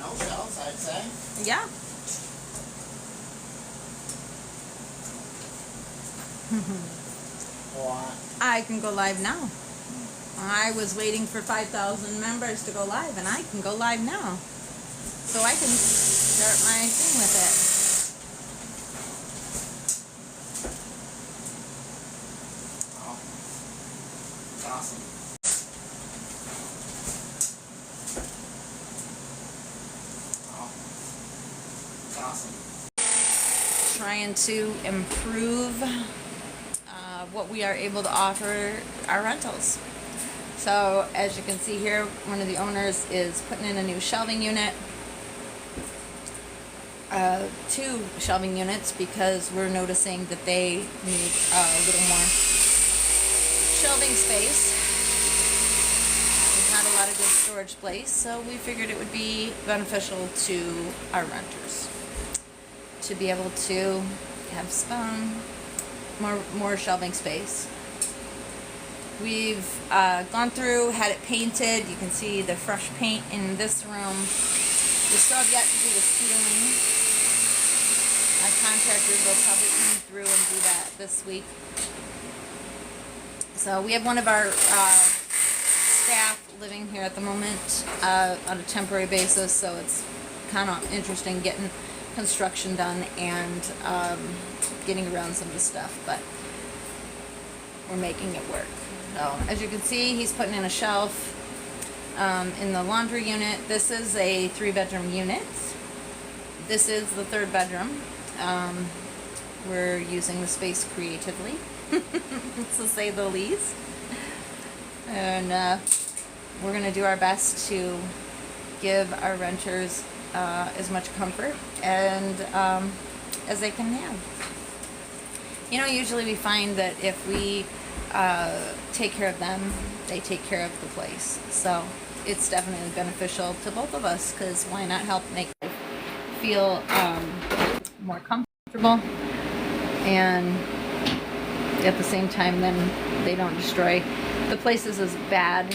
no shelves, I'd say. Yeah. What? I can go live now. I was waiting for 5,000 members to go live, and I can go live now. So I can start my thing with it. Oh. It's awesome. Oh. It's awesome. Trying to improve what we are able to offer our rentals. So as you can see here, one of the owners is putting in a new shelving unit. 2 shelving units, because we're noticing that they need a little more shelving space. There's not a lot of good storage place, so we figured it would be beneficial to our renters to be able to have some more shelving space. We've gone through, had it painted. You can see the fresh paint in this room. We still have yet to do the ceiling. Our contractors will probably come through and do that this week. So we have one of our staff living here at the moment on a temporary basis, so it's kind of interesting getting construction done and getting around some of the stuff, but we're making it work. So as you can see, he's putting in a shelf in the laundry unit. This is a 3-bedroom unit. This is the 3rd bedroom. We're using the space creatively, to say the least. And we're going to do our best to give our renters as much comfort and as they can have. You know, usually we find that if we take care of them, they take care of the place. So it's definitely beneficial to both of us, because why not help make them feel more comfortable, and at the same time then they don't destroy the places as bad.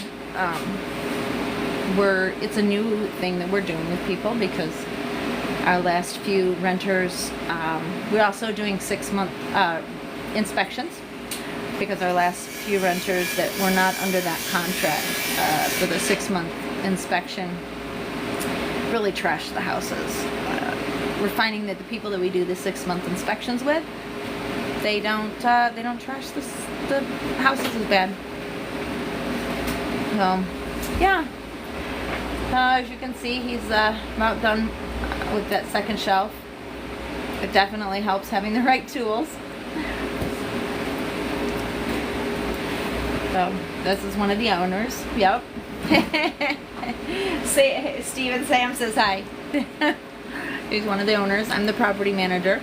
It's a new thing that we're doing with people, because our last few renters, we're also doing 6-month inspections, because our last few renters that were not under that contract for the 6-month inspection really trashed the houses. We're finding that the people that we do the 6-month inspections with, they don't trash the houses as bad. So yeah, as you can see, he's about done with that 2nd shelf. It definitely helps having the right tools. So this is one of the owners. Yep. Steven Sam says hi. He's one of the owners. I'm the property manager.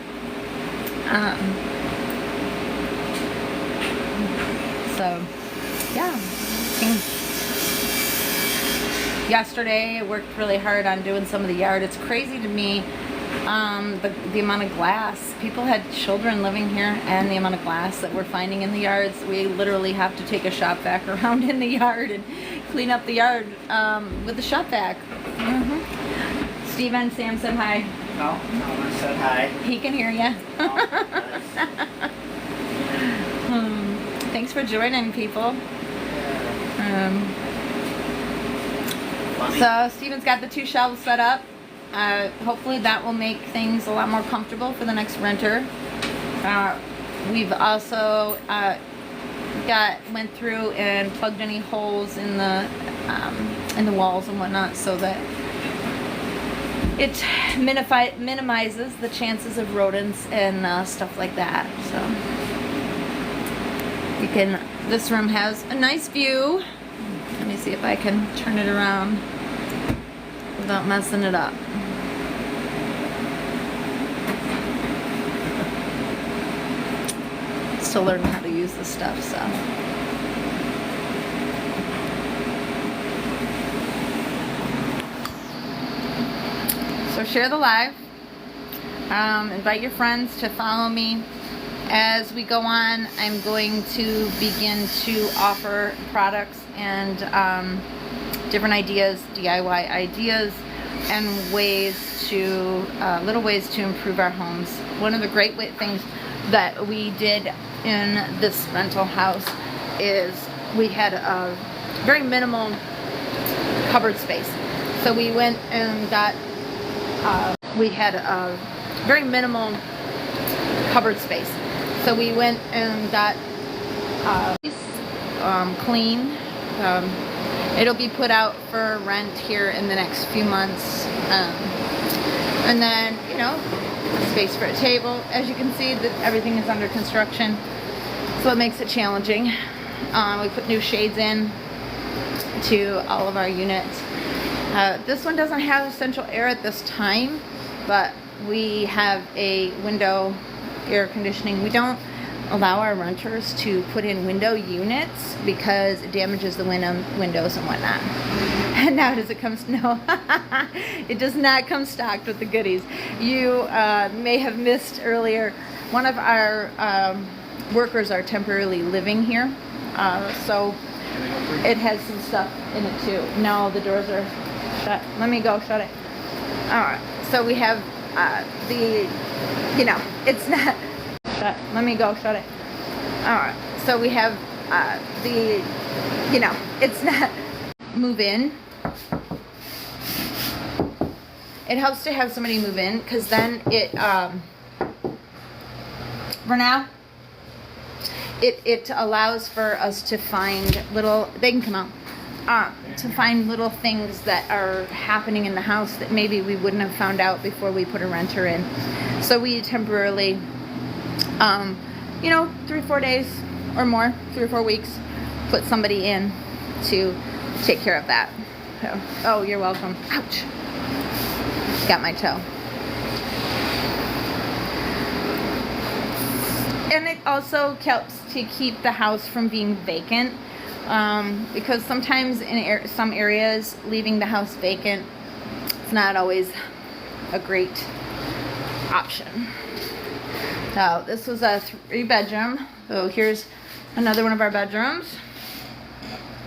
So yeah. Yesterday I worked really hard on doing some of the yard. It's crazy to me, the amount of glass. People had children living here, and the amount of glass that we're finding in the yards. We literally have to take a shop vac around in the yard and clean up the yard with the shop vac. Steven, Sam said hi. No, I said hi. He can hear you. Thanks for joining, people. So Steven's got the 2 shelves set up. Hopefully that will make things a lot more comfortable for the next renter. We've also went through and plugged any holes in the walls and whatnot, so that it minimizes the chances of rodents and stuff like that. So this room has a nice view. Let me see if I can turn it around without messing it up. Still learning how to use this stuff, so. So share the live. Invite your friends to follow me. As we go on, I'm going to begin to offer products and different ideas, DIY ideas and little ways to improve our homes. One of the great things that we did in this rental house is we had a very minimal cupboard space. So we went and got, we had a very minimal cupboard space. So we went and got clean. It'll be put out for rent here in the next few months. And then, you know, space for a table. As you can see, that everything is under construction, so it makes it challenging. We put new shades in to all of our units. This one doesn't have central air at this time, but we have a window air conditioning. We don't allow our renters to put in window units because it damages the windows and whatnot. And now does it come? No, it does not come stocked with the goodies. You may have missed earlier, one of our workers are temporarily living here, so it has some stuff in it too. No, the doors are shut. Let me go shut it. All right, so we have it's not shut. Let me go shut it. All right, so we have it's not move in. It helps to have somebody move in because then it for now it allows for us to find little, they can come out, to find little things that are happening in the house that maybe we wouldn't have found out before we put a renter in. So we temporarily, 3-4 days or more, 3 or 4 weeks, put somebody in to take care of that. So, oh, you're welcome. Ouch. Got my toe. And it also helps to keep the house from being vacant, because sometimes in some areas, leaving the house vacant, it's not always a great option. So this was a 3-bedroom. So here's another one of our bedrooms.